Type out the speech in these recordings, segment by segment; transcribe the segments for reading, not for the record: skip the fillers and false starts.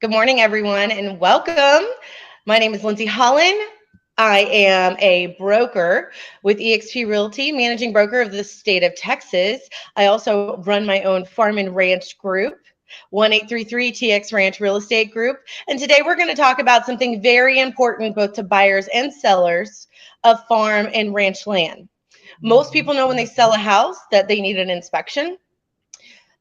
Good morning, everyone, and welcome. My name is Lindsey Hollin. I am a broker with eXp Realty, managing broker of the state of Texas. I also run my own farm and ranch group, 1833 TX Ranch Real Estate Group. And today we're going to talk about something very important both to buyers and sellers of farm and ranch land. Most people know when they sell a house that they need an inspection.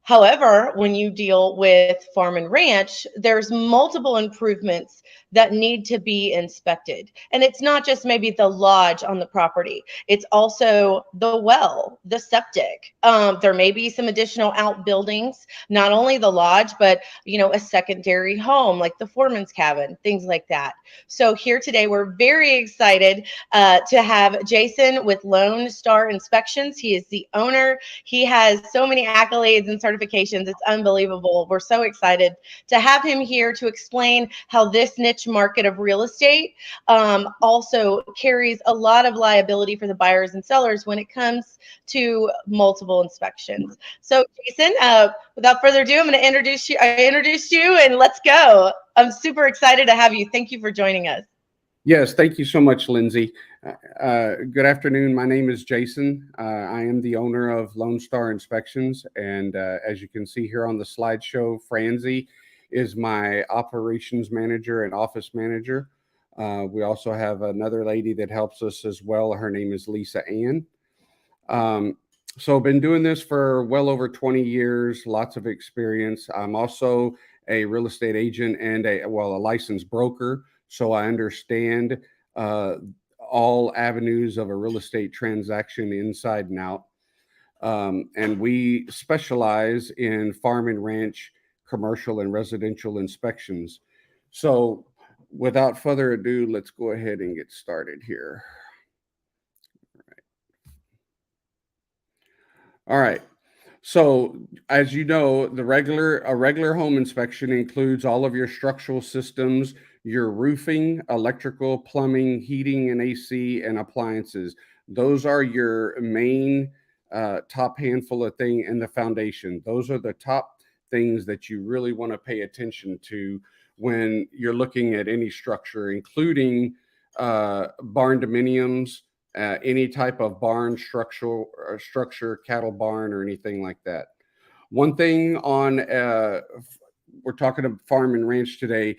However, when you deal with farm and ranch, there's multiple improvements that need to be inspected. And it's not just maybe the lodge on the property, it's also the well, the septic. There may be some additional outbuildings, not only the lodge, but a secondary home like the foreman's cabin, things like that. So here today, we're very excited to have Jason with Lone Star Inspections. He is the owner. He has so many accolades and certifications. It's unbelievable. We're so excited to have him here to explain how this niche market of real estate also carries a lot of liability for the buyers and sellers when it comes to multiple inspections. So, Jason, without further ado, I'm going to introduce you. I introduced you, and let's go. I'm super excited to have you. Thank you for joining us. Yes, thank you so much, Lindsey. Good afternoon. My name is Jason. I am the owner of Lone Star Inspections. And as you can see here on the slideshow, Franzi is my operations manager and office manager. We also have another lady that helps us as well. Her name is Lisa Ann. So I've been doing this for well over 20 years, lots of experience. I'm also a real estate agent and a licensed broker. So I understand all avenues of a real estate transaction inside and out. And we specialize in farm and ranch, commercial and residential inspections. So without further ado, let's go ahead and get started here. All right. So as you know, a regular home inspection includes all of your structural systems, your roofing, electrical, plumbing, heating and AC, and appliances. Those are your main top handful of things in the foundation. Those are the top things that you really want to pay attention to when you're looking at any structure, including barn dominiums, any type of barn structure, cattle barn, or anything like that. One thing on, we're talking about farm and ranch today,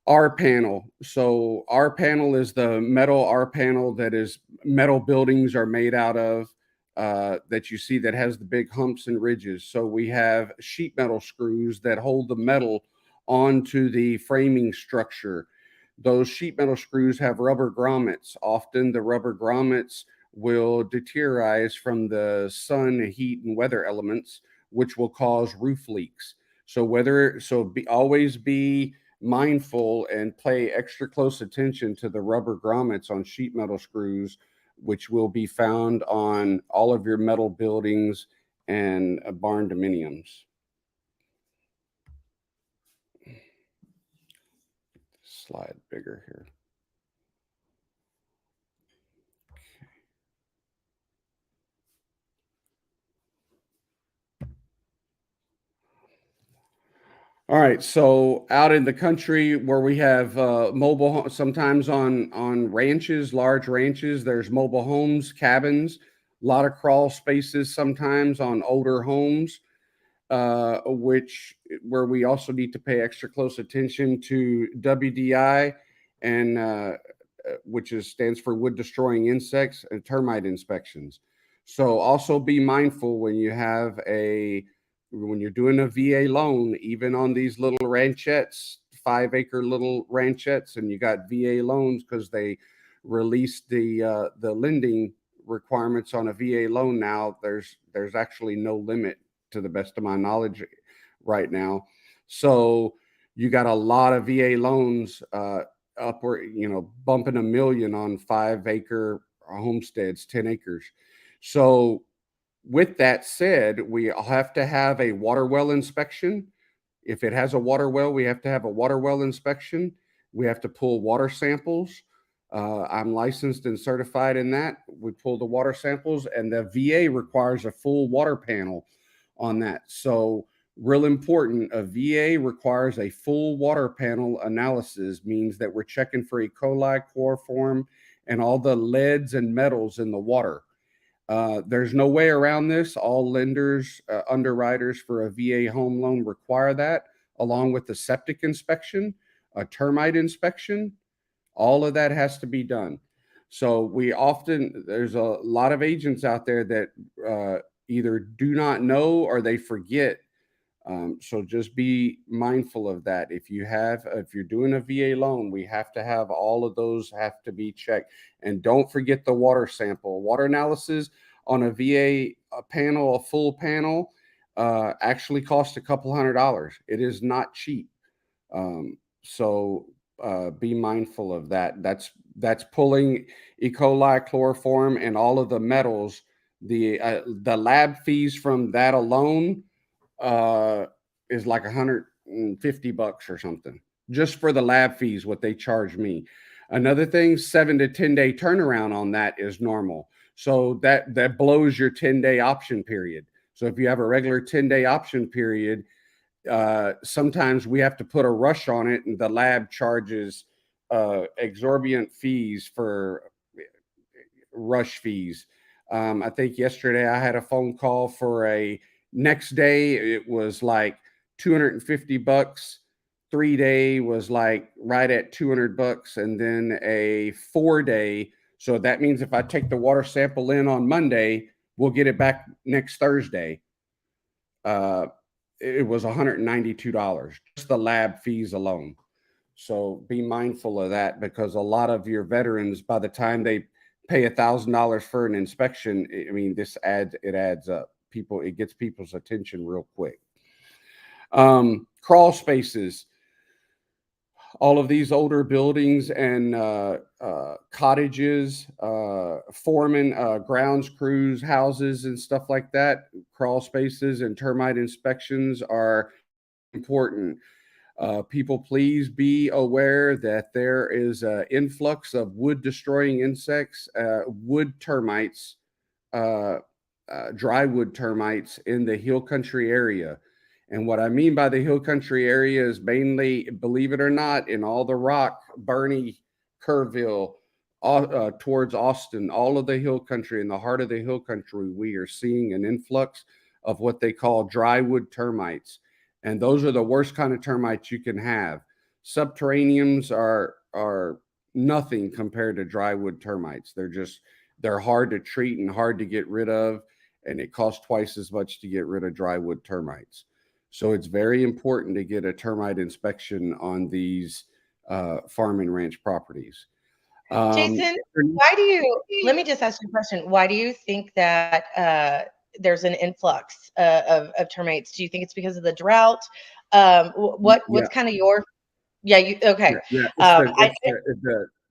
R panel. So R panel is the metal R panel that is metal buildings are made out of, that you see that has the big humps and ridges. So we have sheet metal screws that hold the metal onto the framing structure. Those sheet metal screws have rubber grommets. Often the rubber grommets will deteriorize from the sun, heat, and weather elements, which will cause roof leaks. So always be mindful and pay extra close attention to the rubber grommets on sheet metal screws, which will be found on all of your metal buildings and barn dominiums. Slide bigger here. All right, so out in the country where we have mobile, sometimes on ranches, large ranches, there's mobile homes, cabins, a lot of crawl spaces sometimes on older homes, where we also need to pay extra close attention to WDI, and which stands for wood destroying insects, and termite inspections. So also be mindful when you're doing a VA loan, even on these little ranchettes, 5-acre little ranchettes, and you got VA loans because they released the lending requirements on a VA loan now. There's actually no limit, to the best of my knowledge, right now. So you got a lot of VA loans upward, bumping $1 million on 5-acre homesteads, 10 acres. So with that said, we have to have a water well inspection. If it has a water well, we have to have a water well inspection. We have to pull water samples. I'm licensed and certified in that. We pull the water samples, and the VA requires a full water panel on that. So Real important, a VA requires a full water panel analysis, means that we're checking for E. coli, chloroform, and all the leads and metals in the water. There's no way around this. All lenders, underwriters for a VA home loan require that, along with the septic inspection, a termite inspection. All of that has to be done. So there's a lot of agents out there that either do not know or they forget. So just be mindful of that. If you're doing a VA loan, we have to have all of those have to be checked. And don't forget the water sample. Water analysis on a VA panel, a full panel, actually costs a couple $100. It is not cheap. So be mindful of that. That's pulling E. coli, chloroform, and all of the metals. The lab fees from that alone is like $150 or something, just for the lab fees, what they charge me. Another thing, 7 to 10 day turnaround on that is normal. So that blows your 10-day option period. So if you have a regular 10-day option period, sometimes we have to put a rush on it, and the lab charges exorbitant fees for rush fees. I think yesterday I had a phone call for a next day. It was like $250. 3-day was like right at $200, and then a 4-day. So that means if I take the water sample in on Monday, we'll get it back next Thursday. It was $192, just the lab fees alone. So be mindful of that, because a lot of your veterans, by the time they pay $1,000 for an inspection, I mean, it adds up. It gets people's attention real quick. Crawl spaces. All of these older buildings and cottages, foreman, grounds crews, houses, and stuff like that, crawl spaces and termite inspections are important. People, please be aware that there is an influx of wood-destroying insects, wood termites, dry wood termites in the hill country area. And what I mean by the hill country area is mainly, believe it or not, in all the Rock, Bernie, Kerrville, towards Austin, all of the hill country, in the heart of the hill country, we are seeing an influx of what they call dry wood termites. And those are the worst kind of termites you can have. Subterraneans are nothing compared to dry wood termites. They're hard to treat and hard to get rid of, and it costs twice as much to get rid of dry wood termites. So it's very important to get a termite inspection on these farm and ranch properties. Jason, let me just ask you a question. Why do you think that there's an influx of termites? Do you think it's because of the drought? What's kind of your, okay.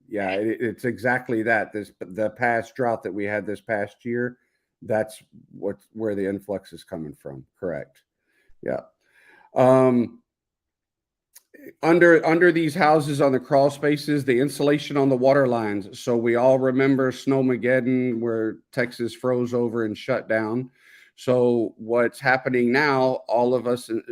It's exactly that. The past drought that we had this past year, that's where the influx is coming from. Correct. Yeah. Under these houses on the crawl spaces, the insulation on the water lines. So we all remember Snowmageddon, where Texas froze over and shut down. So what's happening now, all of us in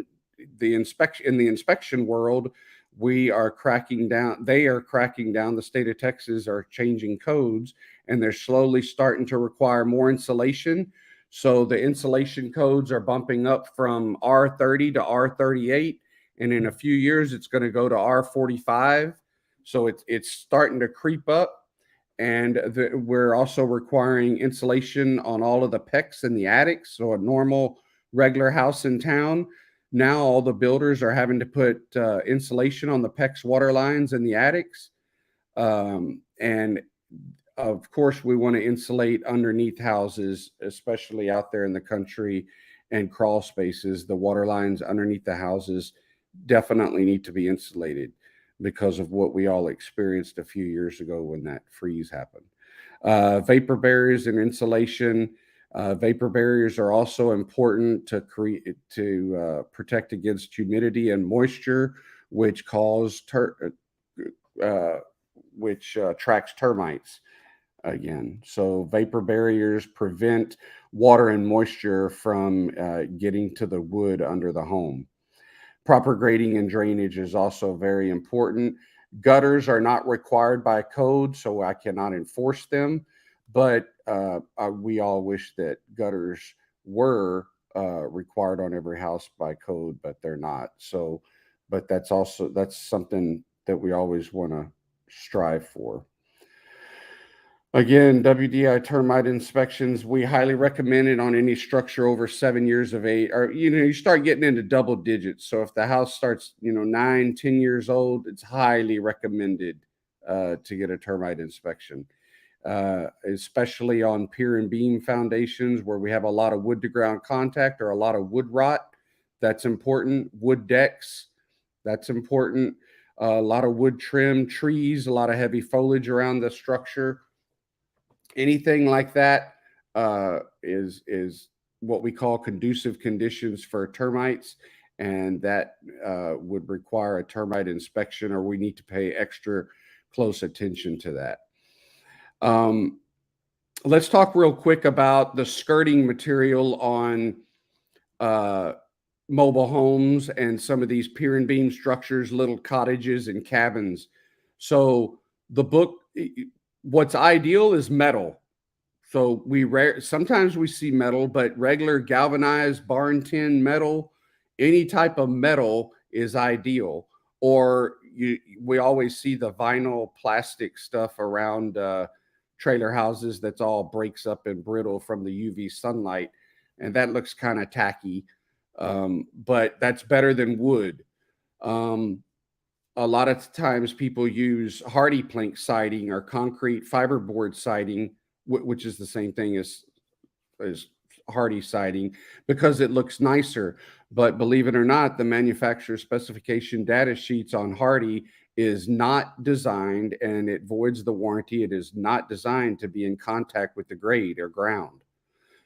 the inspection world, we are cracking down. They are cracking down. The state of Texas are changing codes, and they're slowly starting to require more insulation. So the insulation codes are bumping up from R30 to R38. And in a few years, it's going to go to R45. So it's starting to creep up. And we're also requiring insulation on all of the PEX in the attics. So a normal, regular house in town, now all the builders are having to put insulation on the PEX water lines in the attics. And of course, we want to insulate underneath houses, especially out there in the country, and crawl spaces. The water lines underneath the houses definitely need to be insulated because of what we all experienced a few years ago when that freeze happened. Vapor barriers and insulation. Vapor barriers are also important to protect against humidity and moisture, which attracts termites. again. So vapor barriers prevent water and moisture from getting to the wood under the home. Proper grading and drainage is also very important. Gutters are not required by code, so I cannot enforce them, but we all wish that gutters were required on every house by code, but they're not. So, but that's something that we always want to strive for. Again, WDI termite inspections, we highly recommend it on any structure over 7 years of age, or, you start getting into double digits. So if the house starts, 9, 10 years old, it's highly recommended to get a termite inspection, especially on pier and beam foundations where we have a lot of wood to ground contact or a lot of wood rot. That's important. Wood decks, that's important. A lot of wood trim, trees, a lot of heavy foliage around the structure. Anything like that is what we call conducive conditions for termites, and that would require a termite inspection, or we need to pay extra close attention to that. Let's talk real quick about the skirting material on mobile homes and some of these pier and beam structures, little cottages and cabins. So the book, what's ideal is metal. So sometimes we see metal, but regular galvanized barn tin metal, any type of metal is ideal. Or we always see the vinyl plastic stuff around trailer houses that's all breaks up and brittle from the UV sunlight, and that looks kind of tacky. But that's better than wood. A lot of times people use hardy plank siding or concrete fiberboard siding, which is the same thing as hardy siding, because it looks nicer. But believe it or not, the manufacturer specification data sheets on hardy is not designed, and it voids the warranty. It is not designed to be in contact with the grade or ground.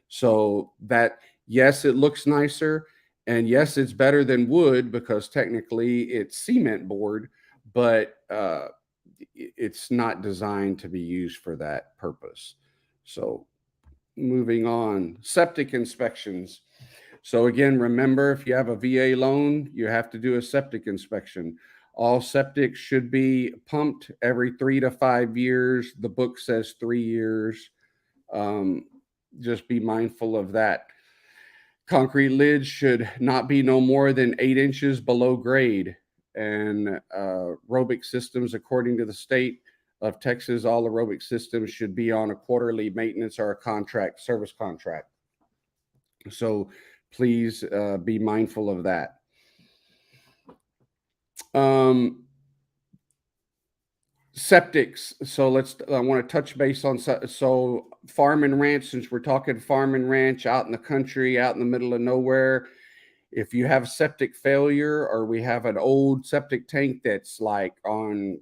So that, yes, it looks nicer, and yes, it's better than wood because technically it's cement board, but it's not designed to be used for that purpose. So moving on, septic inspections. So again, remember, if you have a VA loan, you have to do a septic inspection. All septics should be pumped every 3 to 5 years. The book says 3 years. Just be mindful of that. Concrete lids should not be no more than 8 inches below grade. And aerobic systems, according to the state of Texas, all aerobic systems should be on a quarterly maintenance or a service contract. So please be mindful of that. Septics. So I want to touch base on, so farm and ranch, since we're talking farm and ranch out in the country, out in the middle of nowhere. If you have septic failure, or we have an old septic tank that's like on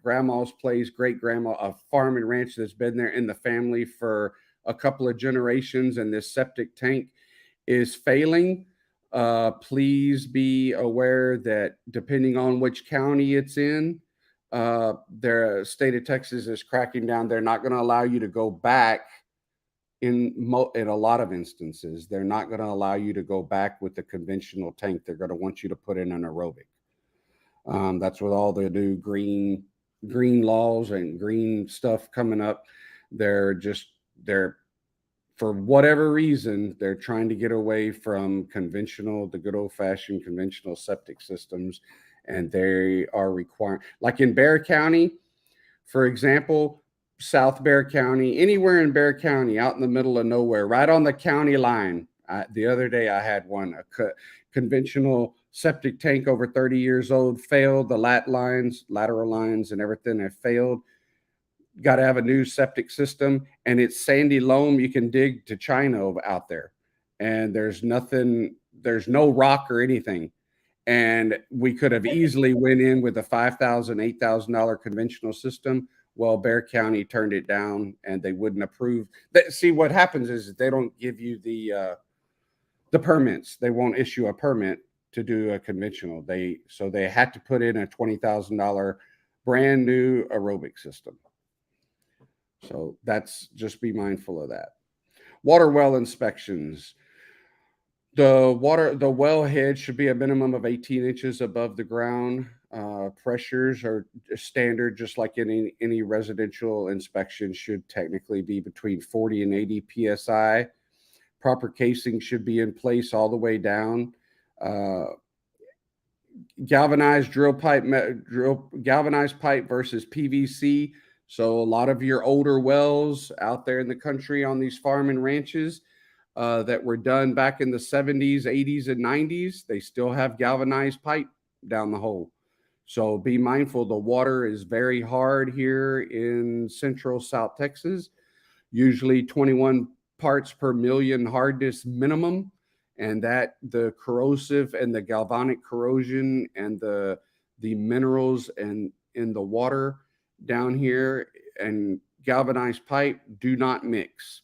grandma's place, great grandma, a farm and ranch that's been there in the family for a couple of generations, and this septic tank is failing, please be aware that depending on which county it's in, the state of Texas is cracking down. They're not going to allow you to go back. In a lot of instances, they're not going to allow you to go back with the conventional tank. They're going to want you to put in an aerobic. That's with all the new green laws and green stuff coming up. They're for whatever reason, they're trying to get away from the good old-fashioned conventional septic systems, and they are requiring, like in Bexar County, for example, South Bexar County, anywhere in Bexar County, out in the middle of nowhere, right on the county line. The other day I had one, a conventional septic tank over 30 years old, failed. The lateral lines and everything have failed. Got to have a new septic system, and it's sandy loam. You can dig to China out there, and there's no rock or anything. And we could have easily went in with a $5,000, $8,000 conventional system. Well, Bexar County turned it down, and they wouldn't approve. See, what happens is they don't give you the permits. They won't issue a permit to do a conventional. So they had to put in a $20,000 brand new aerobic system. So that's, just be mindful of that. Water well inspections. The well head should be a minimum of 18 inches above the ground. Pressures are standard, just like any residential inspection should technically be between 40 and 80 psi. Proper casing should be in place all the way down. Uh, galvanized galvanized pipe versus PVC. So a lot of your older wells out there in the country on these farm and ranches that were done back in the 70s, 80s, and 90s, they still have galvanized pipe down the hole. So be mindful. The water is very hard here in central South Texas, usually 21 parts per million hardness minimum. And that the corrosive and the galvanic corrosion and the minerals and in the water down here and galvanized pipe do not mix.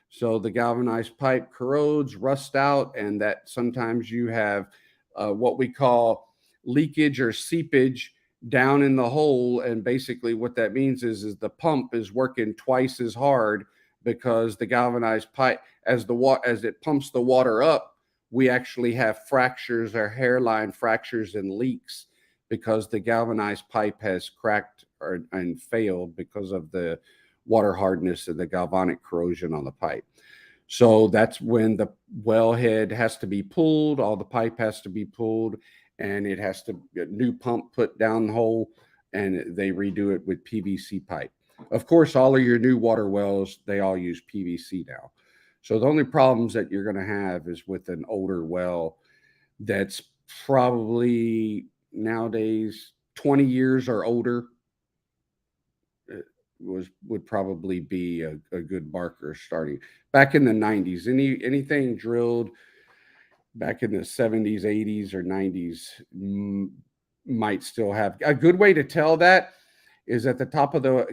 So the galvanized pipe corrodes, rusts out, and that sometimes you have what we call leakage or seepage down in the hole. And basically, what that means is the pump is working twice as hard because the galvanized pipe, as it pumps the water up, we actually have fractures or hairline fractures and leaks because the galvanized pipe has cracked and failed because of the water hardness and the galvanic corrosion on the pipe. So that's when the wellhead has to be pulled, all the pipe has to be pulled, and it has to a new pump put down the hole, and they redo it with PVC pipe. Of course, all of your new water wells, they all use PVC now. So the only problems that you're going to have is with an older well that's probably nowadays 20 years or older would probably be a good marker starting. Back in the 90s, anything drilled back in the 70s, 80s, or 90s might still have. A good way to tell that is at the top of the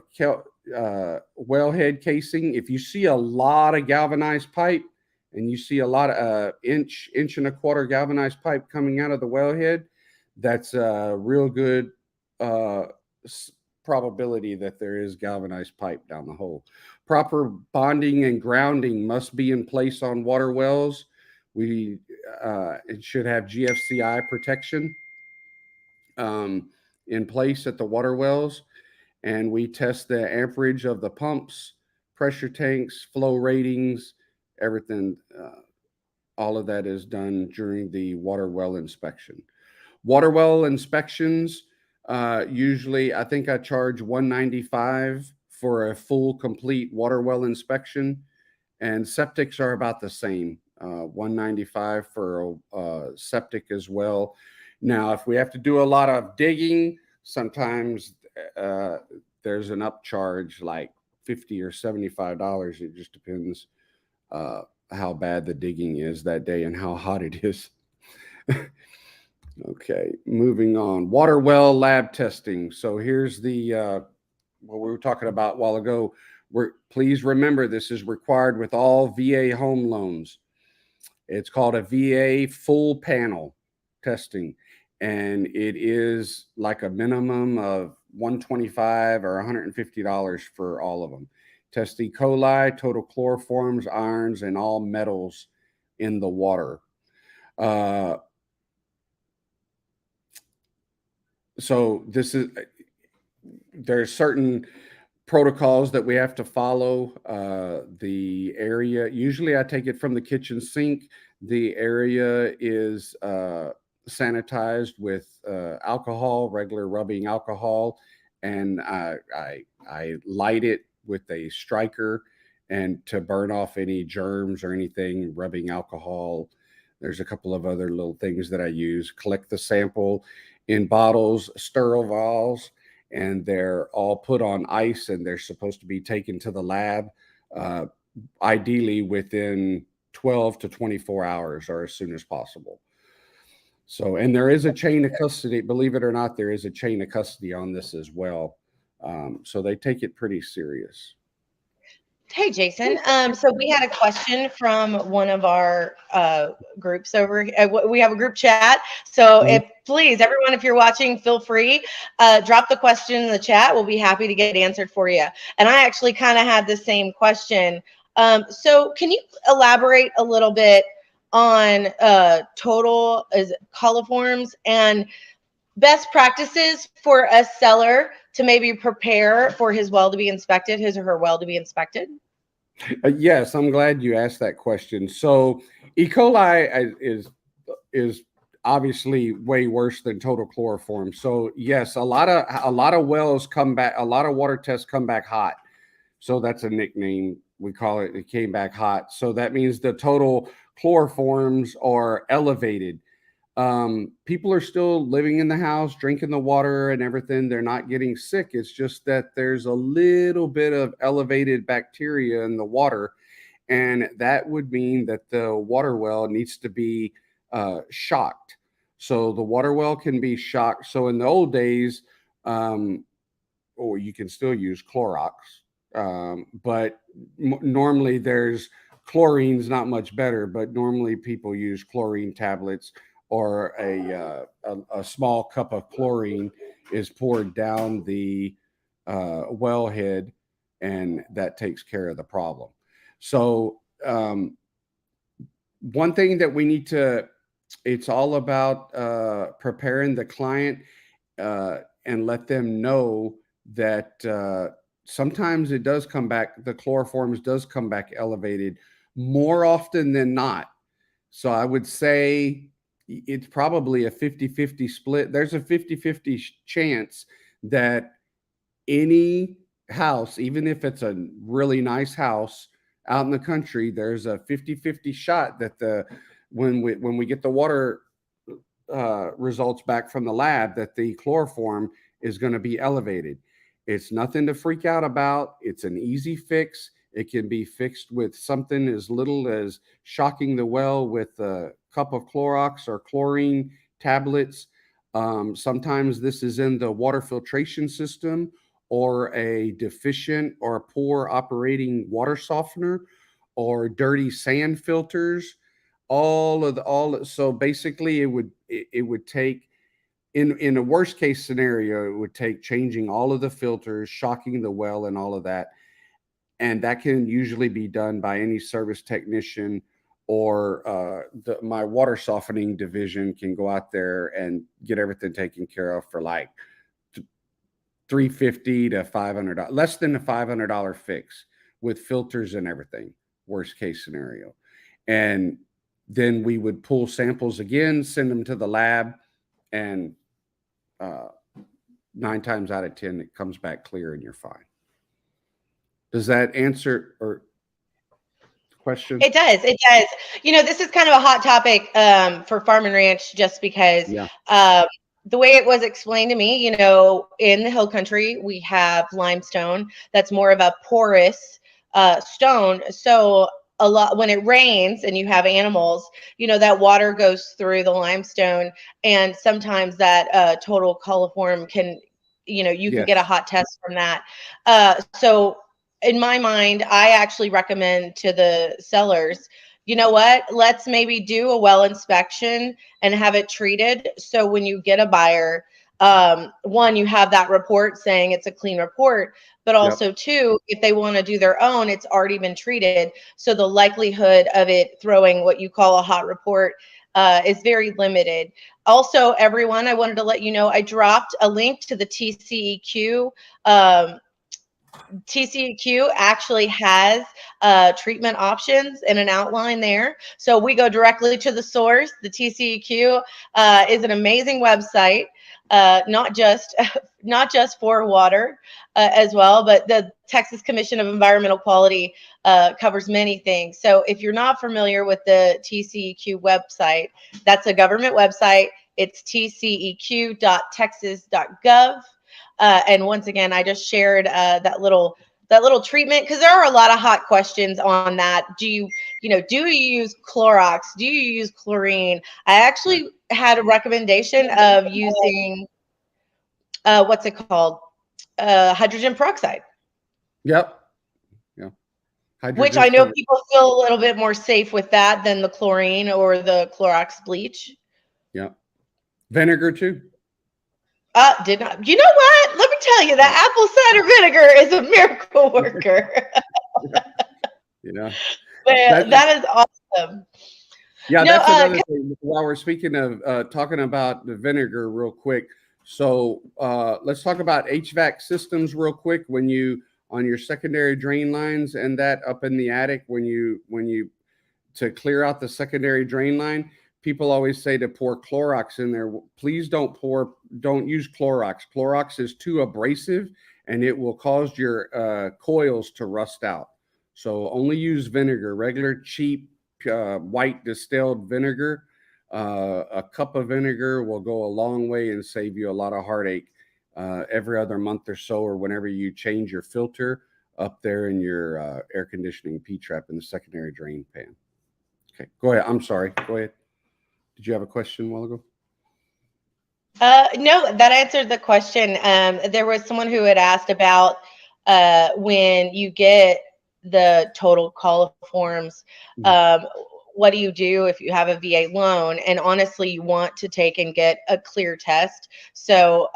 wellhead casing. If you see a lot of galvanized pipe and you see a lot of inch and a quarter galvanized pipe coming out of the wellhead, that's a real good probability that there is galvanized pipe down the hole. Proper bonding and grounding must be in place on water wells. It should have GFCI protection in place at the water wells, and we test the amperage of the pumps, pressure tanks, flow ratings, everything. All of that is done during the water well inspection. Water well inspections, usually I think I charge $195 for a full complete water well inspection, and septics are about the same. $195 for a septic as well. Now, if we have to do a lot of digging, sometimes there's an upcharge like $50 or $75. It just depends how bad the digging is that day and how hot it is. Okay, moving on. Water well lab testing. So here's the what we were talking about a while ago. Please remember, this is required with all VA home loans. It's called a VA full panel testing, and it is like a minimum of $125 or $150 for all of them. Test E. coli, total chloroforms, irons, and all metals in the water. So there's certain protocols that we have to follow. The area, usually I take it from the kitchen sink. The area is sanitized with alcohol, regular rubbing alcohol, and I light it with a striker and to burn off any germs or anything, rubbing alcohol. There's a couple of other little things that I use. Collect the sample in bottles, sterile vials, and they're all put on ice, and they're supposed to be taken to the lab, ideally within 12 to 24 hours or as soon as possible. So, and there is a chain of custody. Believe it or not, there is a chain of custody on this as well. So they take it pretty serious. Hey, Jason. So we had a question from one of our groups over. We have a group chat. So if Mhm. please, everyone, if you're watching, feel free, drop the question in the chat. We'll be happy to get it answered for you. And I actually kind of had the same question. So can you elaborate a little bit on total as coliforms and best practices for a seller to maybe prepare for his well to be inspected, his or her well to be inspected? Yes, I'm glad you asked that question. So, E. coli is obviously way worse than total chloroform. So, yes, a lot of wells come back. A lot of water tests come back hot. So that's a nickname we call it. It came back hot. So that means the total chloroforms are elevated. People are still living in the house, drinking the water and everything. They're not getting sick. It's just that there's a little bit of elevated bacteria in the water, and that would mean that the water well needs to be shocked. So the water well can be shocked. So in the old days, um, or you can still use Clorox, but normally there's chlorine's not much better, but normally people use chlorine tablets or a small cup of chlorine is poured down the wellhead, and that takes care of the problem. So one thing that we need to, it's all about preparing the client and let them know that sometimes it does come back, the chloroforms does come back elevated more often than not. So I would say it's probably a 50-50 split. There's a 50-50 chance that any house, even if it's a really nice house out in the country, there's a 50-50 shot that the when we get the water results back from the lab, that the chloroform is going to be elevated. It's nothing to freak out about. It's an easy fix. It can be fixed with something as little as shocking the well with a cup of Clorox or chlorine tablets. Sometimes this is in the water filtration system or a deficient or poor operating water softener or dirty sand filters. All so basically it would take, in a worst case scenario, it would take changing all of the filters, shocking the well and all of that, and that can usually be done by any service technician, or my water softening division can go out there and get everything taken care of for like 350 to $500, less than a $500 fix with filters and everything, worst case scenario. And then we would pull samples again, send them to the lab, and uh, 9 times out of 10 it comes back clear and you're fine. Does that answer or question? It does. It does. This is kind of a hot topic for farm and ranch just because Yeah. um, the way it was explained to me, in the hill country, we have limestone that's more of a porous stone. So a lot when it rains and you have animals, that water goes through the limestone, and sometimes that total coliform can, you can get a Yes. hot test from that. So in my mind, I actually recommend to the sellers, you know what? Let's maybe do a well inspection and have it treated. So when you get a buyer, one, you have that report saying it's a clean report, but Yep. also two, if they want to do their own, it's already been treated. So the likelihood of it throwing what you call a hot report is very limited. Also, everyone, I wanted to let you know I dropped a link to the TCEQ. TCEQ actually has treatment options and an outline there. So we go directly to the source. The TCEQ is an amazing website, not just not just for water as well, but the Texas Commission of Environmental Quality covers many things. So if you're not familiar with the TCEQ website, that's a government website. It's tceq.texas.gov. And once again, I just shared that little treatment because there are a lot of hot questions on that. Do you use Clorox? Do you use chlorine? I Right. actually had a recommendation of using what's it called? Hydrogen peroxide. Yep. Yeah. which I know Hydrogen. people feel a little bit more safe with that than the chlorine or the Clorox bleach. Yeah. Vinegar too. Did not. You know what? Let me tell you, that apple cider vinegar is a miracle worker. Yeah. That That is awesome. Yeah, No, that's another thing. While we're speaking of talking about the vinegar, real quick. So let's talk about HVAC systems real quick. When you on your secondary drain lines and that up in the attic, when you to clear out the secondary drain line, people always say to pour Clorox in there. Please don't use Clorox. Clorox is too abrasive and it will cause your coils to rust out. So only use vinegar, regular cheap white distilled vinegar. A cup of vinegar will go a long way and save you a lot of heartache every other month or so, or whenever you change your filter up there in your air conditioning P trap in the secondary drain pan. Okay, go ahead. I'm sorry. Go ahead. Did you have a question a while ago? no, that answered the question. There was someone who had asked about when you get the total coliforms, Mhm. um, what do you do if you have a VA loan? And honestly, you want to take and get a clear test. So,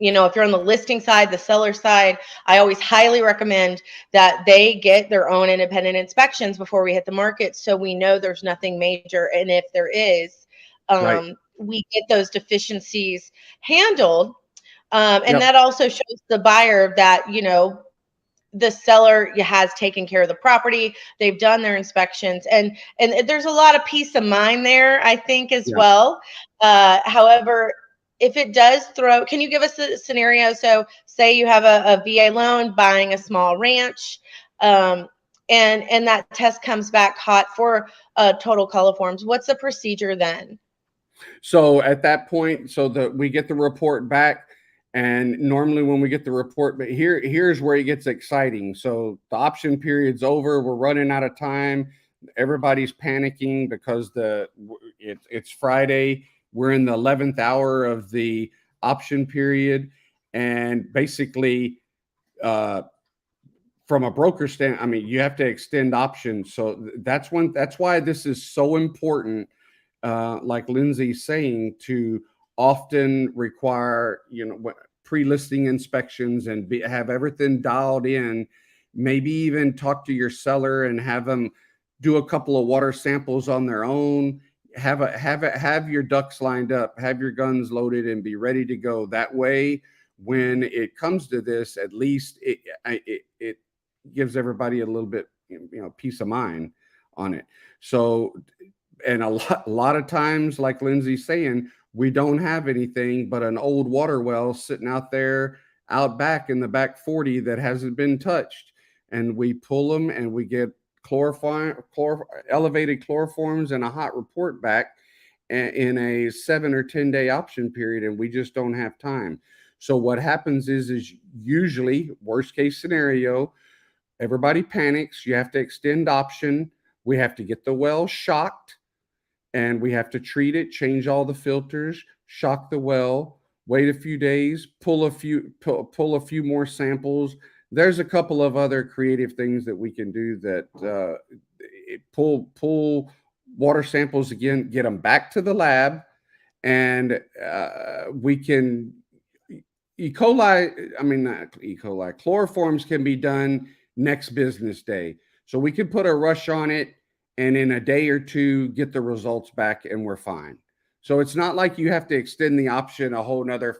if you're on the listing side, the seller side, I always highly recommend that they get their own independent inspections before we hit the market, so we know there's nothing major. And if there is, Right. we get those deficiencies handled. And Yep. that also shows the buyer that, the seller has taken care of the property. They've done their inspections, and there's a lot of peace of mind there, I think, as Yeah. well. However, if it does can you give us a scenario? So say you have a VA loan buying a small ranch, um, and that test comes back hot for total coliforms. What's the procedure then? So at that point, we get the report back, and normally when we get the report, but here's where it gets exciting. So the option period's over. We're running out of time. Everybody's panicking because it's Friday. We're in the 11th hour of the option period, and basically, uh, from a broker stand, I mean, you have to extend options. So that's why this is so important, like Lindsay's saying, to often require, pre-listing inspections and have everything dialed in. Maybe even talk to your seller and have them do a couple of water samples on their own. Have your ducks lined up, have your guns loaded, and be ready to go. That way, when it comes to this, at least it gives everybody a little bit, peace of mind on it. So, and a lot of times, like Lindsay's saying, we don't have anything but an old water well sitting out there out back in the back 40 that hasn't been touched, and we pull them and we get elevated chloroforms and a hot report back in a 7 or 10 day option period, and we just don't have time. So what happens is usually, worst case scenario, everybody panics. You have to extend option. We have to get the well shocked, and we have to treat it, change all the filters, shock the well, wait a few days, pull a few more samples. There's a couple of other creative things that we can do that pull water samples again, get them back to the lab, and we can E. coli, I mean, not E. coli, chloroforms can be done next business day. So we can put a rush on it and in a day or two get the results back and we're fine. So it's not like you have to extend the option a whole nother,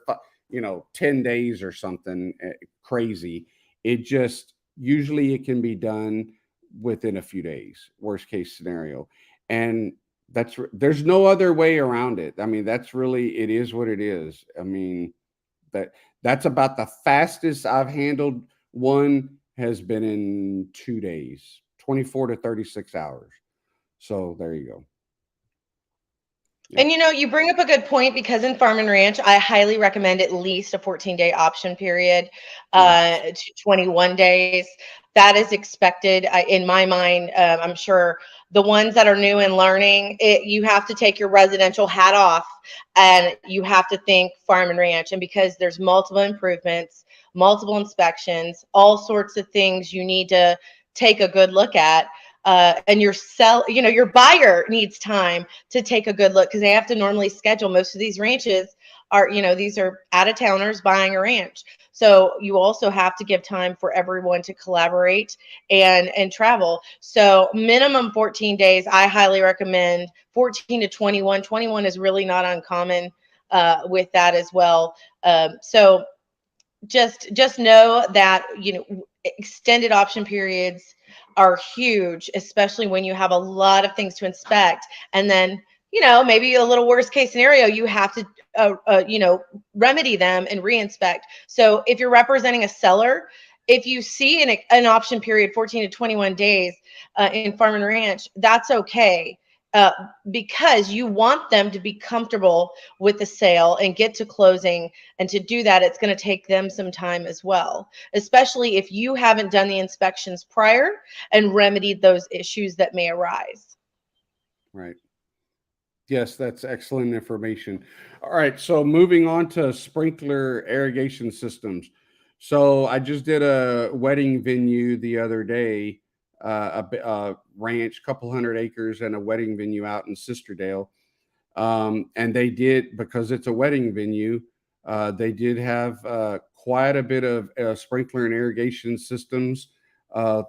10 days or something crazy. It just, usually it can be done within a few days, worst case scenario. And there's no other way around it. I mean, it is what it is. I mean, that that's about the fastest I've handled one, has been in 2 days, 24 to 36 hours. So there you go. Yeah. And you bring up a good point, because in Farm and Ranch, I highly recommend at least a 14-day option period Yeah. to 21 days. That is expected in my mind. I'm sure the ones that are new and learning, you have to take your residential hat off and you have to think Farm and Ranch. And because there's multiple improvements, multiple inspections, all sorts of things you need to take a good look at. And your buyer needs time to take a good look because they have to normally schedule. Most of these ranches are, these are out of towners buying a ranch. So you also have to give time for everyone to collaborate and travel. So minimum 14 days. I highly recommend 14 to 21. 21 is really not uncommon with that as well. So just know that extended option periods are huge, especially when you have a lot of things to inspect. And then maybe a little worst case scenario, you have to remedy them and reinspect. So if you're representing a seller, if you see an option period 14 to 21 days in farm and ranch, that's okay. uh, because you want them to be comfortable with the sale and get to closing. And to do that, it's going to take them some time as well, especially if you haven't done the inspections prior and remedied those issues that may arise. Right. Yes, that's excellent information. All right, so moving on to sprinkler irrigation systems. So I just did a wedding venue the other day, a ranch, couple hundred acres, and a wedding venue out in Sisterdale. And they did, because it's a wedding venue, they did have quite a bit of sprinkler and irrigation systems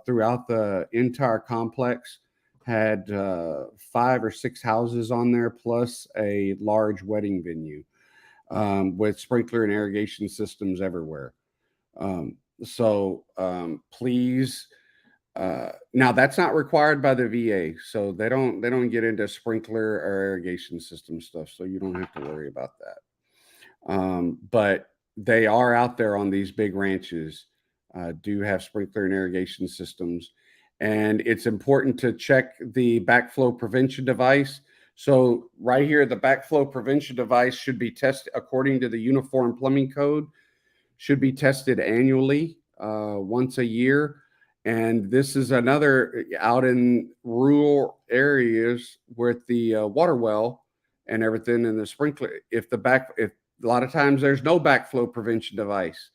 throughout the entire complex. Had 5 or 6 houses on there, plus a large wedding venue with sprinkler and irrigation systems everywhere. Please, now that's not required by the VA, so they don't get into sprinkler or irrigation system stuff, so you don't have to worry about that. But they are out there on these big ranches, do have sprinkler and irrigation systems, and it's important to check the backflow prevention device. So right here, the backflow prevention device should be tested according to the Uniform Plumbing Code, should be tested annually, once a year. And this is another out in rural areas with the water well and everything, and the sprinkler. If a lot of times there's no backflow prevention device,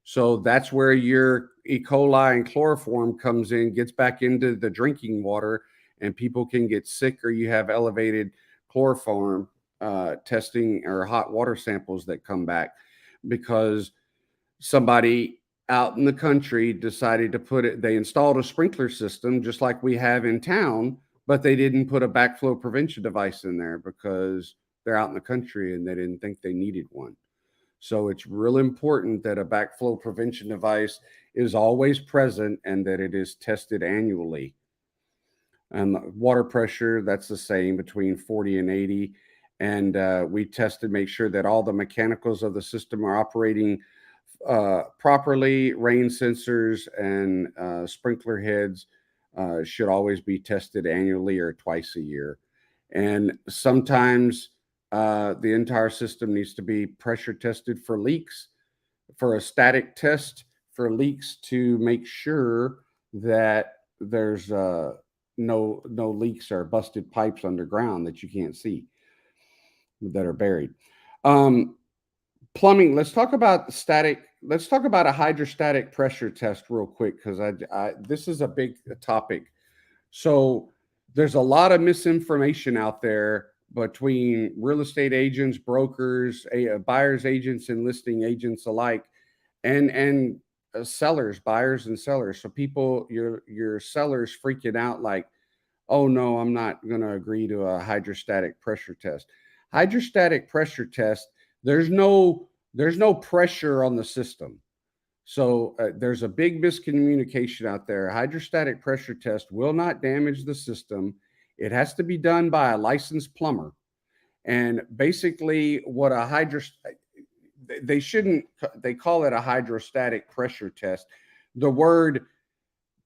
so that's where your E. coli and chloroform comes in, gets back into the drinking water, and people can get sick, or you have elevated chloroform testing or hot water samples that come back because somebody out in the country decided to they installed a sprinkler system just like we have in town, but they didn't put a backflow prevention device in there because they're out in the country and they didn't think they needed one. So it's real important that a backflow prevention device is always present and that it is tested annually. And water pressure, that's the same, between 40 and 80. And we test to make sure that all the mechanicals of the system are operating properly. Rain sensors and sprinkler heads should always be tested annually or twice a year. And sometimes the entire system needs to be pressure tested for leaks, for a static test for leaks, to make sure that there's no leaks or busted pipes underground that you can't see, that are buried. Plumbing. Let's talk about a hydrostatic pressure test real quick, because this is a big topic. So there's a lot of misinformation out there between real estate agents, brokers, buyers agents, and listing agents alike, and sellers, buyers and sellers. So your sellers freaking out like, oh no, I'm not going to agree to a hydrostatic pressure test. Hydrostatic pressure test, there's no pressure on the system. So there's a big miscommunication out there. Hydrostatic pressure test will not damage the system. It has to be done by a licensed plumber. And basically what they call it a hydrostatic pressure test. The word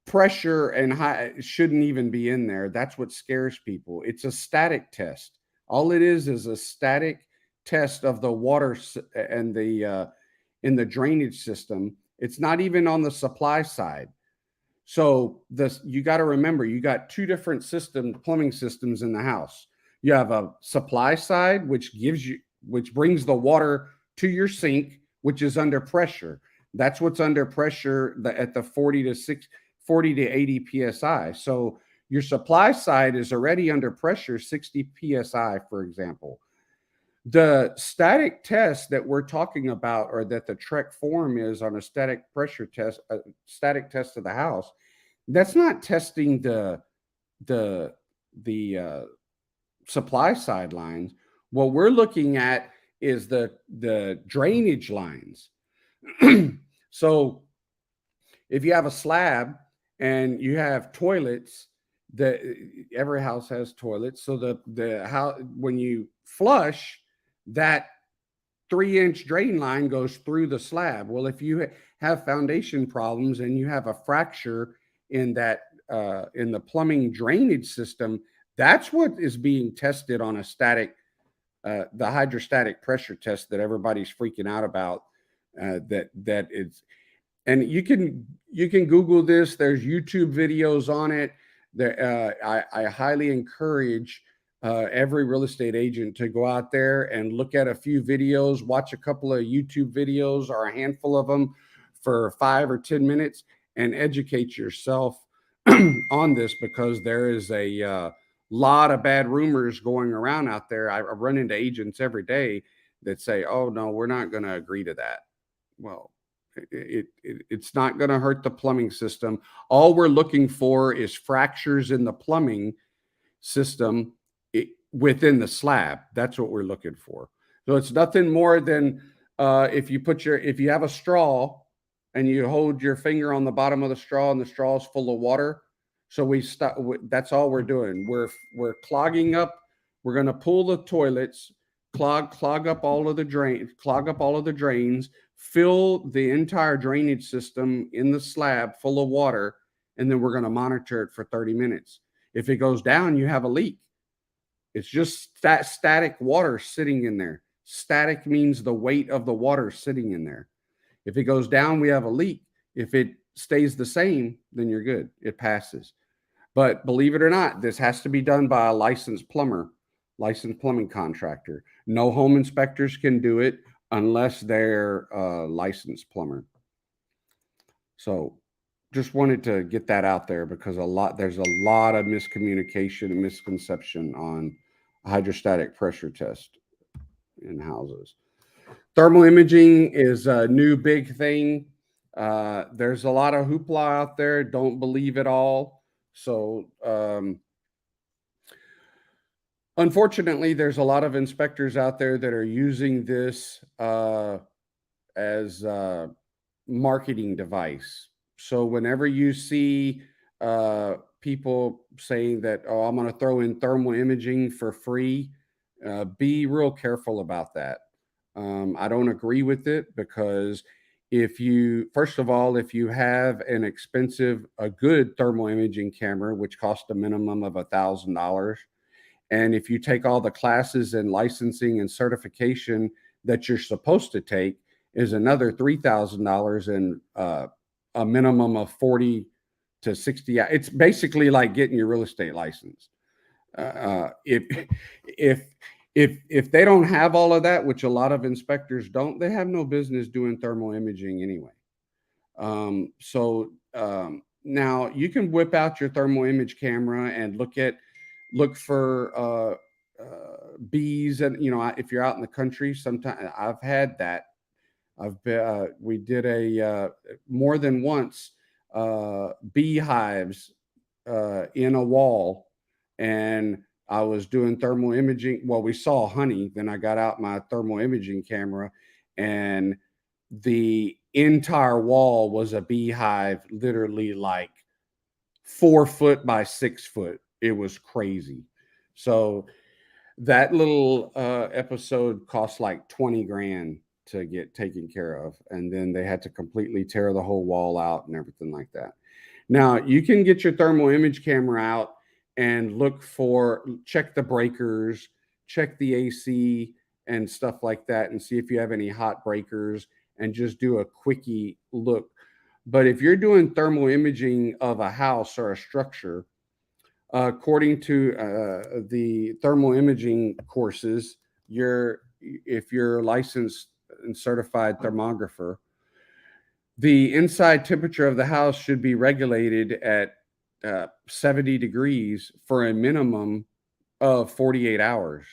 pressure and high shouldn't even be in there. That's what scares people. It's a static test. All it is a static test of the water and in the drainage system. It's not even on the supply side. So you got to remember, you got two different plumbing systems in the house. You have a supply side, which brings the water to your sink, which is under pressure. That's what's under pressure at the 40 to 80 psi. So your supply side is already under pressure, 60 psi, for example. The static test that we're talking about, or that the Trek form is on a static pressure test, a static test of the house, that's not testing the the supply side lines. What we're looking at is the drainage lines. So if you have a slab and you have toilets, that every house has toilets, so the how when you flush, that 3-inch drain line goes through the slab. Well, if you have foundation problems and you have a fracture in that in the plumbing drainage system, that's what is being tested on a static the hydrostatic pressure test that everybody's freaking out about. That is, and you can Google this. There's YouTube videos on it. There, I highly encourage every real estate agent to go out there and look at a few videos, watch a couple of YouTube videos or a handful of them for 5 or 10 minutes, and educate yourself on this, because there is a lot of bad rumors going around out there. I run into agents every day that say, "Oh no, we're not going to agree to that." Well, it's not going to hurt the plumbing system. All we're looking for is fractures in the plumbing system within the slab. That's what we're looking for. So it's nothing more than if you have a straw and you hold your finger on the bottom of the straw and the straw is full of water. So we stop. That's all we're doing. We're clogging up. We're going to pull the toilets, clog up all of the drains, fill the entire drainage system in the slab full of water, and then we're going to monitor it for 30 minutes. If it goes down, you have a leak. It's just that static water sitting in there. Static means the weight of the water sitting in there. If it goes down, we have a leak. If it stays the same, then you're good. It passes. But believe it or not, this has to be done by a licensed plumber, licensed plumbing contractor. No home inspectors can do it unless they're a licensed plumber. So just wanted to get that out there, because there's a lot of miscommunication and misconception on a hydrostatic pressure test in houses. Thermal imaging is a new big thing. There's a lot of hoopla out there. Don't believe it all. So unfortunately, there's a lot of inspectors out there that are using this as a marketing device. So whenever you see people saying that, "Oh, I'm going to throw in thermal imaging for free," be real careful about that. I don't agree with it, because first of all, if you have a good thermal imaging camera, which costs a minimum of $1,000, and if you take all the classes and licensing and certification that you're supposed to take, is another $3,000 and a minimum of 40 to 60. It's basically like getting your real estate license. If they don't have all of that, which a lot of inspectors don't, they have no business doing thermal imaging anyway. Now you can whip out your thermal image camera and look for bees, and if you're out in the country, sometimes I've had that. We did more than once beehives in a wall, and I was doing thermal imaging. Well, we saw honey. Then I got out my thermal imaging camera, and the entire wall was a beehive, literally like 4 foot by 6 foot. It was crazy. So that little episode cost like 20 grand to get taken care of. And then they had to completely tear the whole wall out and everything like that. Now you can get your thermal image camera out and check the breakers, check the AC and stuff like that, and see if you have any hot breakers, and just do a quickie look. But if you're doing thermal imaging of a house or a structure, according to the thermal imaging courses, if you're a licensed and certified thermographer, The inside temperature of the house should be regulated at 70 degrees for a minimum of 48 hours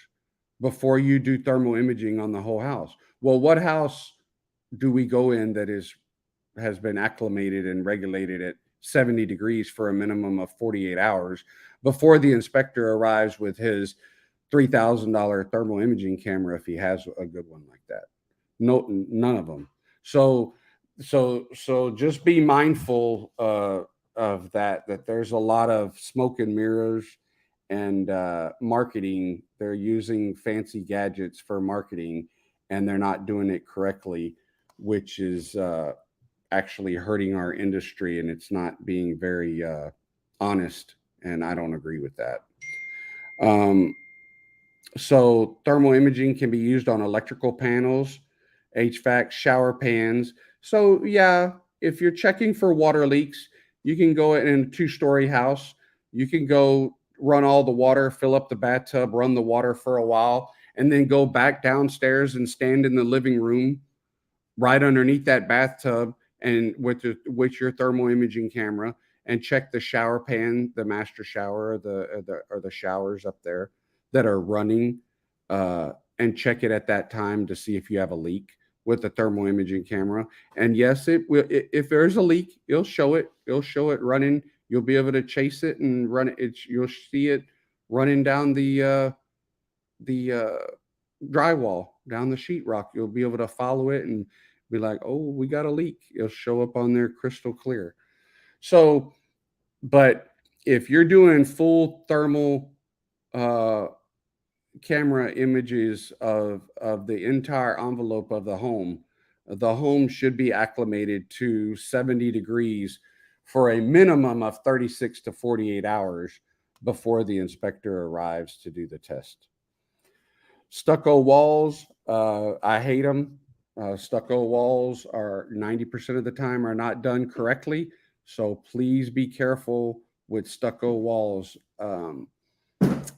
before you do thermal imaging on the whole house. Well, what house do we go in that has been acclimated and regulated at 70 degrees for a minimum of 48 hours before the inspector arrives with his $3,000 thermal imaging camera, if he has a good one like that? No, none of them. So just be mindful of that there's a lot of smoke and mirrors and marketing. They're using fancy gadgets for marketing, and they're not doing it correctly, which is actually hurting our industry, and it's not being very honest. And I don't agree with that. Um, so thermal imaging can be used on electrical panels, HVAC, shower pans. So yeah, if you're checking for water leaks, you can go in a two-story house. You can go run all the water, fill up the bathtub, run the water for a while, and then go back downstairs and stand in the living room right underneath that bathtub and with your thermal imaging camera and check the shower pan, the master shower, or the showers up there that are running, and check it at that time to see if you have a leak with the thermal imaging camera. And yes, it will. If there's a leak, it'll show it. It'll show it running. You'll be able to chase it and run it. You'll see it running down the drywall, down the sheetrock. You'll be able to follow it and be like, oh, we got a leak. It'll show up on there crystal clear. So, but if you're doing full thermal uh, camera images of the entire envelope of the home should be acclimated to 70 degrees for a minimum of 36 to 48 hours before the inspector arrives to do the test. Stucco walls, I hate them. Stucco walls are 90% of the time are not done correctly. So please be careful with stucco walls.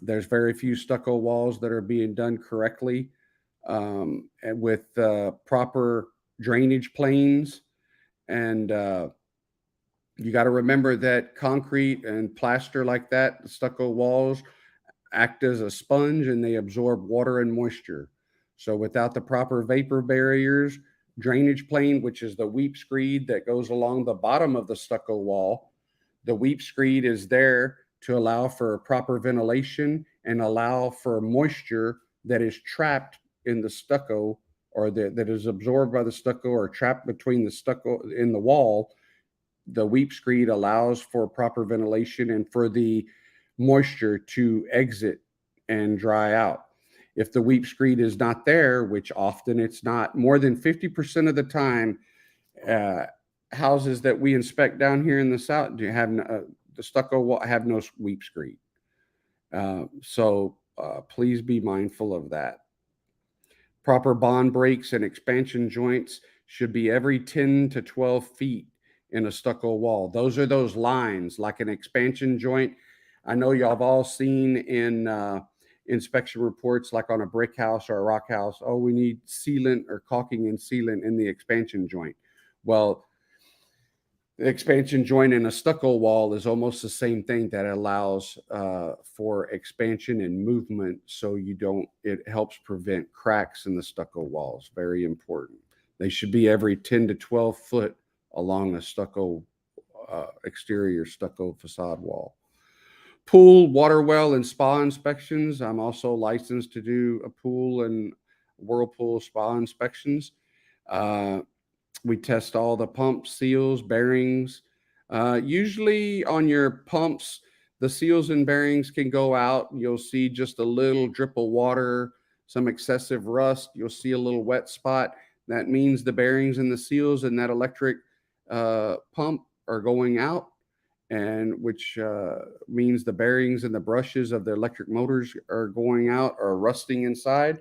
There's very few stucco walls that are being done correctly, and with proper drainage planes. And you got to remember that concrete and plaster like that, the stucco walls, act as a sponge and they absorb water and moisture. So without the proper vapor barriers, drainage plane, which is the weep screed that goes along the bottom of the stucco wall, the weep screed is there to allow for proper ventilation and allow for moisture that is trapped in the stucco, or that is absorbed by the stucco or trapped between the stucco in the wall. The weep screed allows for proper ventilation and for the moisture to exit and dry out. If the weep screed is not there, which often it's not, more than 50% of the time, uh, houses that we inspect down here in the South do have the stucco wall have no weep screed. So please be mindful of that. Proper bond breaks and expansion joints should be every 10 to 12 feet in a stucco wall. Those are those lines like an expansion joint. I know y'all have all seen in inspection reports, like on a brick house or a rock house, oh, we need sealant or caulking and sealant in the expansion joint. Well, the expansion joint in a stucco wall is almost the same thing, that allows for expansion and movement, so it helps prevent cracks in the stucco walls. Very important. They should be every 10 to 12 foot along a stucco exterior stucco facade wall. Pool, water well, and spa inspections. I'm also licensed to do a pool and whirlpool spa inspections. We test all the pumps, seals, bearings. Usually on your pumps, the seals and bearings can go out. You'll see just a little drip of water, some excessive rust. You'll see a little wet spot. That means the bearings and the seals in that electric pump are going out, and which means the bearings and the brushes of the electric motors are going out or rusting inside,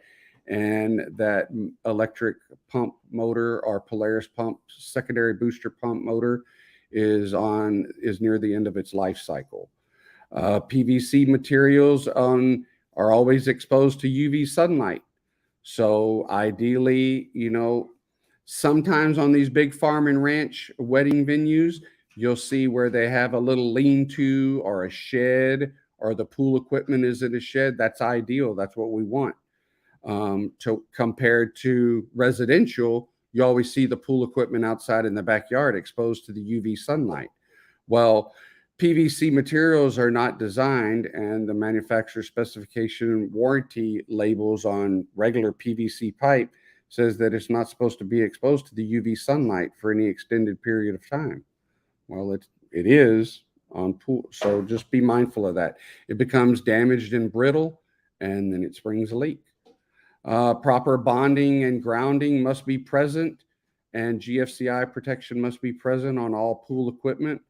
and that electric pump motor or Polaris pump secondary booster pump motor is near the end of its life cycle. PVC materials are always exposed to UV sunlight. So ideally, Sometimes on these big farm and ranch wedding venues, you'll see where they have a little lean-to or a shed, or the pool equipment is in a shed. That's ideal. That's what we want. To compared to residential, you always see the pool equipment outside in the backyard exposed to the UV sunlight. Well, PVC materials are not designed, and the manufacturer specification warranty labels on regular PVC pipe says that it's not supposed to be exposed to the UV sunlight for any extended period of time. Well, it is on pool, so just be mindful of that. It becomes damaged and brittle, and then it springs a leak. Proper bonding and grounding must be present, and GFCI protection must be present on all pool equipment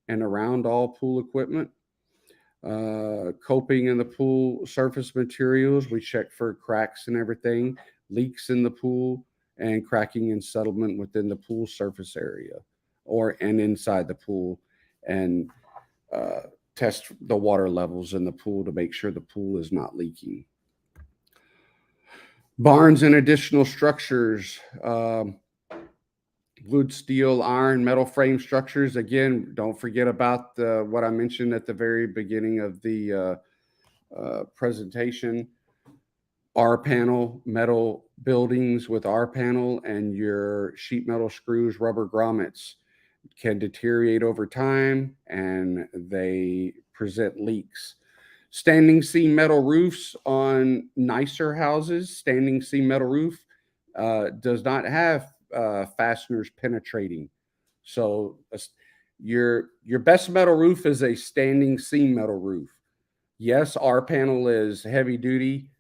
and around all pool equipment. Coping in the pool surface materials, we check for cracks and everything, leaks in the pool, and cracking and settlement within the pool surface area and inside the pool, and test the water levels in the pool to make sure the pool is not leaking. Barns and additional structures, wood, steel, iron, metal frame structures. Again, don't forget about what I mentioned at the very beginning of the presentation. R-panel metal buildings with R-panel and your sheet metal screws, rubber grommets can deteriorate over time, and they present leaks. Standing seam metal roofs on nicer houses, standing seam metal roof does not have fasteners penetrating. So your best metal roof is a standing seam metal roof. Yes, R-panel is heavy duty,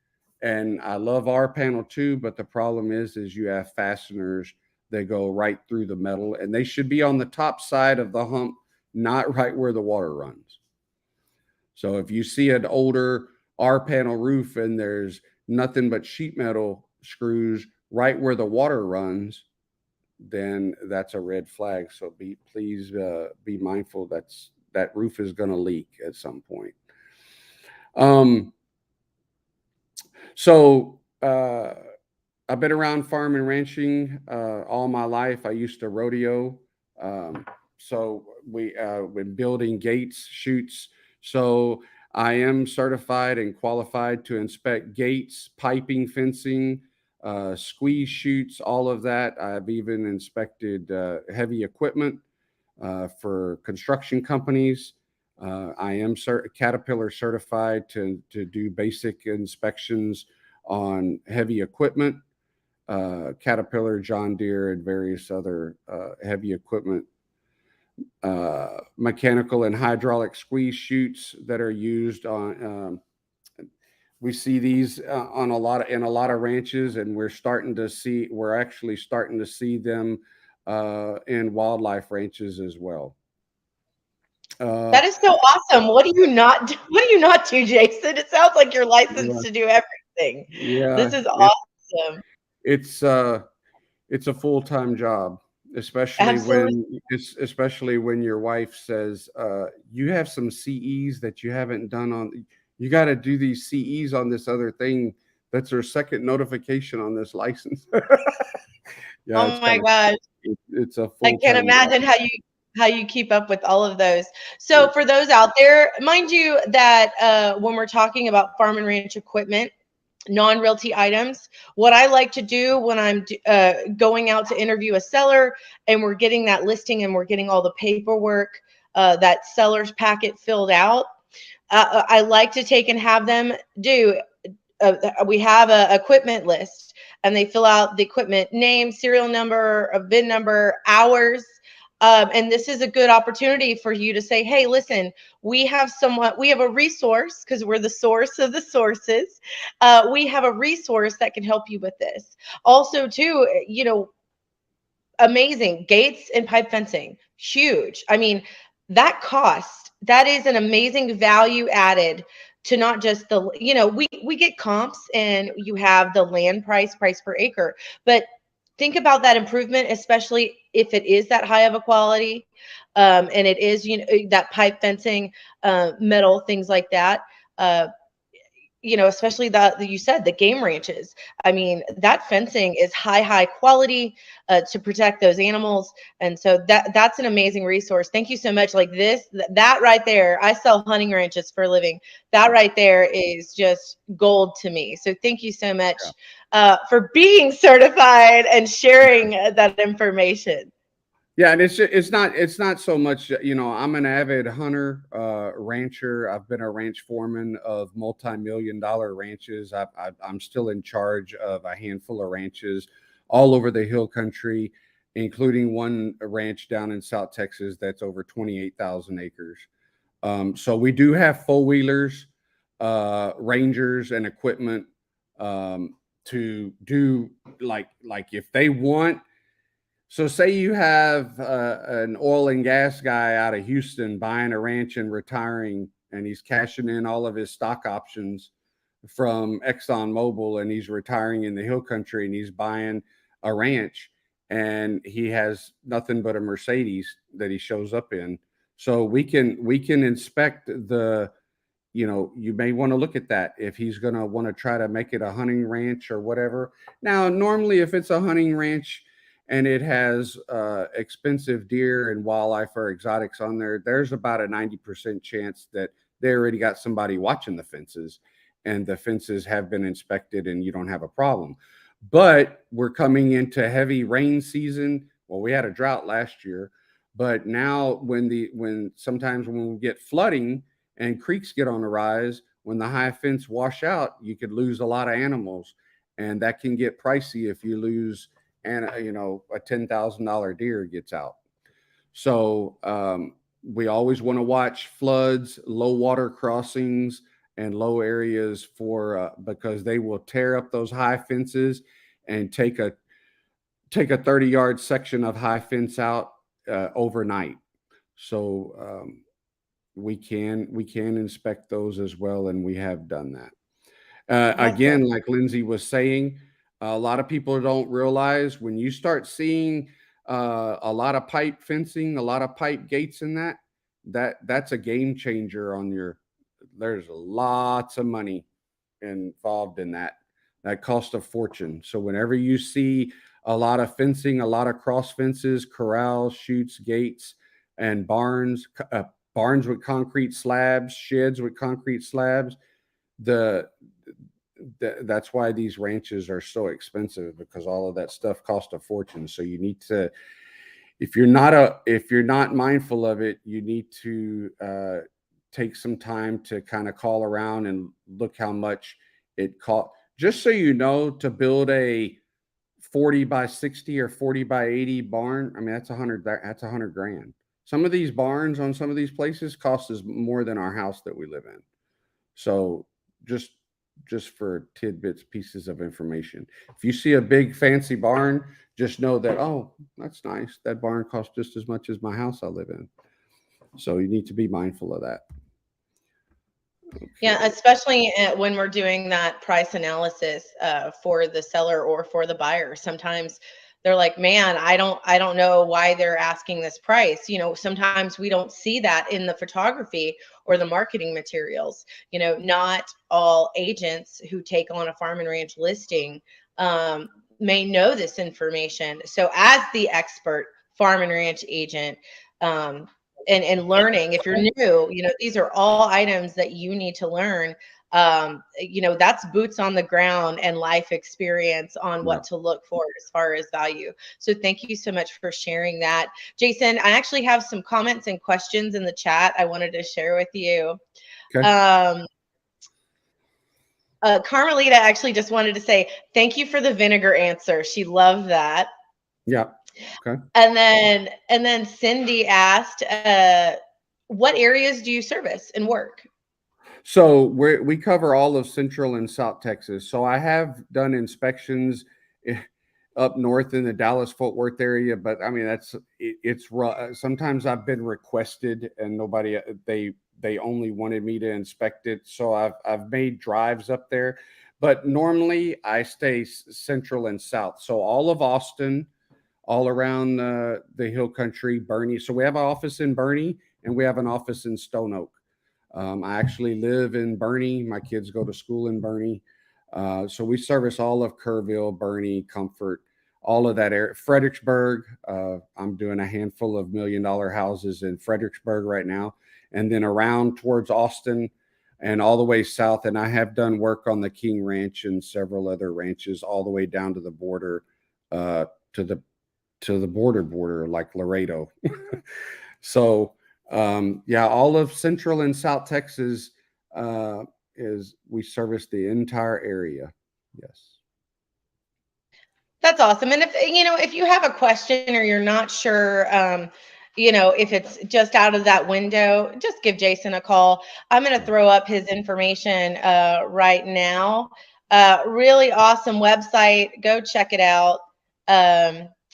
and I love R-panel too, but the problem is you have fasteners that go right through the metal, and they should be on the top side of the hump, not right where the water runs. So if you see an older R-panel roof and there's nothing but sheet metal screws right where the water runs, then that's a red flag. So please be mindful that roof is going to leak at some point. So I've been around farm and ranching all my life. I used to rodeo. So when building gates, chutes. So I am certified and qualified to inspect gates, piping, fencing, squeeze chutes, all of that. I've even inspected heavy equipment for construction companies. I am Caterpillar certified to do basic inspections on heavy equipment, Caterpillar, John Deere, and various other heavy equipment. Mechanical and hydraulic squeeze chutes that are used on. We see these in a lot of ranches, and we're actually starting to see them in wildlife ranches as well. That is so awesome. What do you not do? What do you not do, Jason? It sounds like you're licensed to do everything. Yeah, this is awesome. It's a full-time job, especially when your wife says you have some CEs that you haven't done on. You got to do these CEs on this other thing. That's her second notification on this license. Yeah, oh my gosh. It's a I can't imagine how you keep up with all of those. So for those out there, mind you that when we're talking about farm and ranch equipment, non-realty items, what I like to do when I'm going out to interview a seller and we're getting that listing and we're getting all the paperwork, that seller's packet filled out, I like to take and have them do, we have a equipment list, and they fill out the equipment name, serial number, a VIN number, hours. And this is a good opportunity for you to say, hey, listen, we have a resource, because we're the source of the sources. We have a resource that can help you with this. Also, too, amazing gates and pipe fencing, huge. I mean, that is an amazing value added to not just we get comps and you have the land price per acre, but think about that improvement, especially if it is that high of a quality, and it is that pipe fencing, metal, things like that. especially that you said the game ranches. I mean, that fencing is high quality to protect those animals, and so that's an amazing resource. Thank you so much. Like that right there, I sell hunting ranches for a living. That right there is just gold to me. So thank you so much for being certified and sharing that information. Yeah, and it's not so much, I'm an avid hunter, rancher. I've been a ranch foreman of multi-million-dollar ranches. I'm still in charge of a handful of ranches all over the hill country, including one ranch down in South Texas that's over 28,000 acres. So we do have four wheelers, rangers, and equipment to do like if they want. So, say you have an oil and gas guy out of Houston buying a ranch and retiring, and he's cashing in all of his stock options from ExxonMobil, and he's retiring in the hill country, and he's buying a ranch, and he has nothing but a Mercedes that he shows up in. So we can inspect the, you may want to look at that if he's going to want to try to make it a hunting ranch or whatever. Now, normally, if it's a hunting ranch and it has expensive deer and wildlife or exotics on there, there's about a 90% chance that they already got somebody watching the fences, and the fences have been inspected and you don't have a problem. But we're coming into heavy rain season. Well, we had a drought last year, but now when sometimes when we get flooding and creeks get on the rise, when the high fence wash out, you could lose a lot of animals, and that can get pricey if you lose, and a $10,000 deer gets out. So we always want to watch floods, low water crossings, and low areas for because they will tear up those high fences and take a 30-yard section of high fence out overnight. So we can inspect those as well, and we have done that. Awesome. Again, like Lindsay was saying, a lot of people don't realize when you start seeing a lot of pipe fencing, a lot of pipe gates in that's a game changer on your. There's lots of money involved in that. That costs a fortune. So whenever you see a lot of fencing, a lot of cross fences, corrals, chutes, gates, and barns with concrete slabs, sheds with concrete slabs, the that's why these ranches are so expensive, because all of that stuff costs a fortune. So you need to, if you're not mindful of it, you need to take some time to kind of call around and look how much it cost. Just so you know, to build a 40 by 60 or 40 by 80 barn, I mean that's 100 grand. Some of these barns on some of these places cost us more than our house that we live in. So just for tidbits, pieces of information. If you see a big fancy barn, just know that, oh, that's nice. That barn costs just as much as my house I live in. So you need to be mindful of that. Yeah, Okay. especially when we're doing that price analysis for the seller or for the buyer. Sometimes they're like, "Man, I don't know why they're asking this price." Sometimes we don't see that in the photography or the marketing materials. Not all agents who take on a farm and ranch listing may know this information. So, as the expert farm and ranch agent, um, and learning, if you're new, these are all items that you need to learn. That's boots on the ground and life experience on Yeah. what to look for as far as value. So thank you so much for sharing that. Jason, I actually have some comments and questions in the chat I wanted to share with you. Okay. um, Carmelita actually just wanted to say thank you for the vinegar answer. She loved that. Yeah. Okay. And then Cindy asked, what areas do you service and work? So we cover all of Central and South Texas. So I have done inspections up north in the Dallas Fort Worth area, but I mean it's sometimes I've been requested and nobody they only wanted me to inspect it. So I've made drives up there, but normally I stay Central and South. So all of Austin, all around the Hill Country, Bernie. So we have an office in Bernie and we have an office in Stone Oak. I actually live in Bernie. My kids go to school in Bernie. So we service all of Kerrville, Bernie, Comfort, all of that area. Fredericksburg, I'm doing a handful of $1 million houses in Fredericksburg right now. And then around towards Austin and all the way south. And I have done work on the King Ranch and several other ranches all the way down to the border, uh, to the border like Laredo. So yeah, all of Central and South Texas is we service the entire area. Yes. That's awesome. And if you have a question or you're not sure, if it's just out of that window, just give Jason a call. I'm going to throw up his information right now. Really awesome website. Go check it out.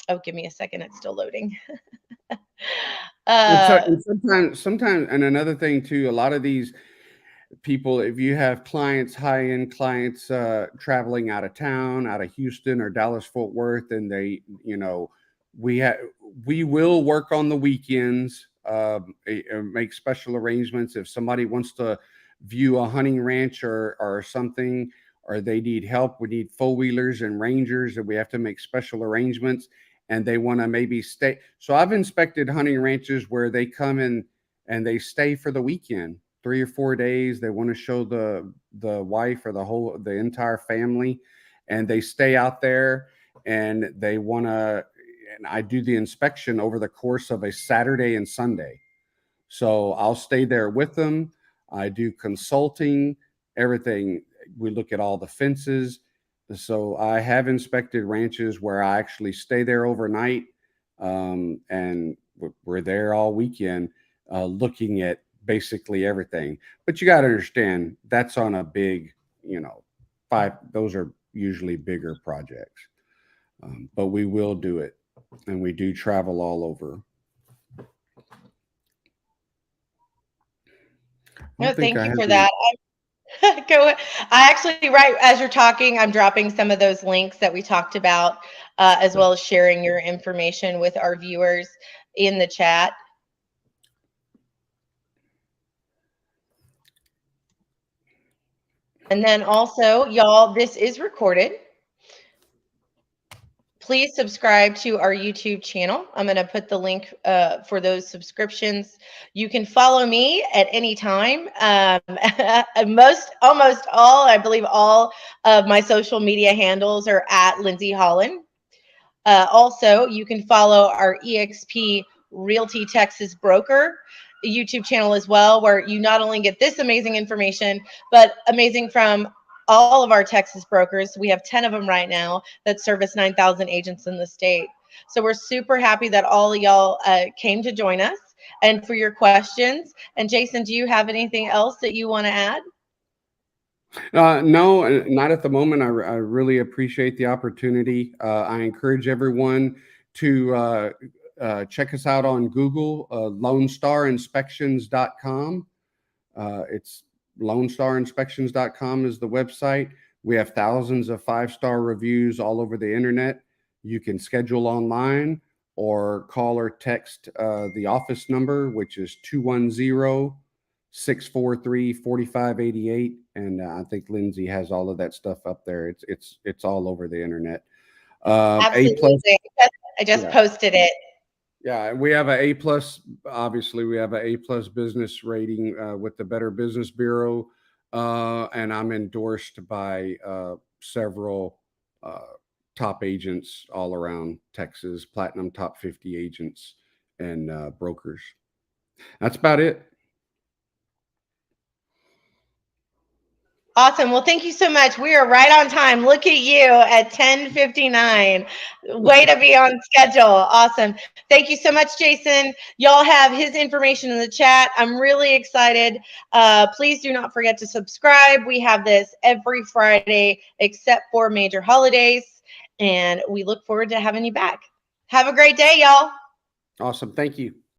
Oh, give me a second. It's still loading. And so uh, and sometimes, and another thing too, a lot of these people, if you have clients, high end clients, traveling out of town, out of Houston or Dallas Fort Worth, and they, we have we will work on the weekends, make special arrangements if somebody wants to view a hunting ranch or something, or they need help. We need four wheelers and rangers, and we have to make special arrangements. And they want to maybe stay. So I've inspected hunting ranches where they come in and they stay for the weekend, 3 or 4 days. They want to show the wife or the entire family, and they stay out there and they want to. And I do the inspection over the course of a Saturday and Sunday. So I'll stay there with them. I do consulting, everything. We look at all the fences. So I have inspected ranches where I actually stay there overnight, and we're there all weekend, looking at basically everything. But you got to understand that's on a big, five. Those are usually bigger projects, but we will do it, and we do travel all over. I no, don't think thank I you have for any. that. Go. I actually, right as you're talking, I'm dropping some of those links that we talked about, as well as sharing your information with our viewers in the chat. And then also, y'all, this is recorded. Please subscribe to our YouTube channel. I'm going to put the link for those subscriptions. You can follow me at any time. Almost all, I believe all of my social media handles are at Lindsey Hollin. Also, you can follow our EXP Realty Texas Broker YouTube channel as well, where you not only get this amazing information, but amazing from all of our Texas brokers. We have 10 of them right now that service 9,000 agents in the state. So we're super happy that all of y'all came to join us and for your questions. And Jason, do you have anything else that you want to add? No, not at the moment. I really appreciate the opportunity. I encourage everyone to check us out on Google, LoneStarInspections.com. It's LoneStarInspections.com is the website. We have thousands of 5-star reviews all over the internet. You can schedule online or call or text the office number, which is 210-643-4588. And I think Lindsey has all of that stuff up there. It's all over the internet. A plus. Absolutely. I just Yeah. posted it. Yeah, we have a plus. Obviously, we have a plus business rating with the Better Business Bureau, and I'm endorsed by several top agents all around Texas, Platinum Top 50 agents and brokers. That's about it. Awesome. Well, thank you so much. We are right on time. Look at you at 10:59. Way to be on schedule. Awesome. Thank you so much, Jason. Y'all have his information in the chat. I'm really excited. Please do not forget to subscribe. We have this every Friday except for major holidays, and we look forward to having you back. Have a great day, y'all. Awesome. Thank you.